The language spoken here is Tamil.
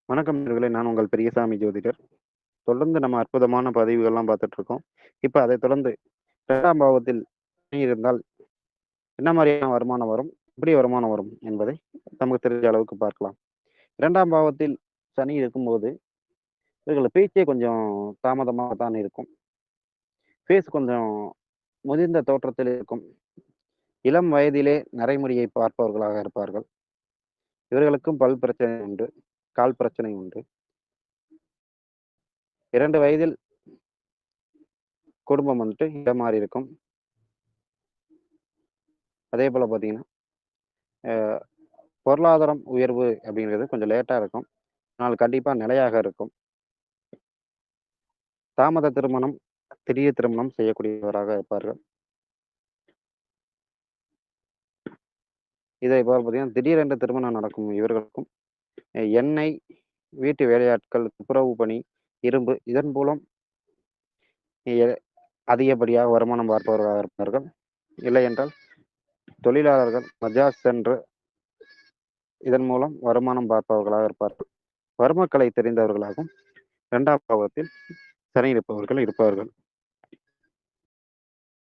வணக்கம் நேயர்களே! நான் உங்கள் பெரியசாமி ஜோதிடர். தொடர்ந்து நம்ம அற்புதமான பதிவுகள்லாம் பார்த்துட்டுருக்கோம். இப்ப அதைத் தொடர்ந்து 2ஆம் பாவத்தில் சனி இருந்தால் என்ன மாரியான வருமானம் வரும்? எப்படி வருமானம் வரும்? என்பதை நமக்கு தெரிஞ்ச அளவுக்கு பார்க்கலாம். 2ஆம் பாவத்தில் சனி இருக்கும்போது, இவர்கள் பேச்சே கொஞ்சம் தாமதமாக தான் இருக்கும். ஃபேஸ் கொஞ்சம் முதிர்ந்த தோற்றத்தில் இருக்கும். இளம் வயதிலே நரைமுடியை பார்ப்பவர்களாக இருப்பார்கள். இவர்களுக்கும் பல் பிரச்சனை உண்டு. கால் பிரச்சனை உண்டு. 2 வயதில் குடும்பம் வந்துட்டு இடமாறி இருக்கும். அதேபோல பார்த்தீங்கன்னா, அ பொருளாதாரம் உயர்வு அப்படிங்கிறது கொஞ்சம் லேட்டா இருக்கும். ஆனால் கண்டிப்பா நிலையாக இருக்கும். தாமத திருமணம், திடீர் திருமணம் செய்யக்கூடியவராக இருப்பார்கள். இதே போல பார்த்தீங்கன்னா, திடீரென்று திருமணம் நடக்கும் இவர்களுக்கும், எண்ணெய், வீட்டு வேலையாட்கள், துப்புரவு பணி, இரும்பு இதன் மூலம் எ அதிகப்படியாக வருமானம் பார்ப்பவர்களாக இருப்பார்கள். இல்லையென்றால் தொழிலாளர்கள் பஜாஜ் சென்று இதன் மூலம் வருமானம் பார்ப்பவர்களாக இருப்பார்கள். வர்மக்கலை தெரிந்தவர்களாகவும் 2ஆம் பாவத்தில் சனி இருப்பவர்கள் இருப்பார்கள்.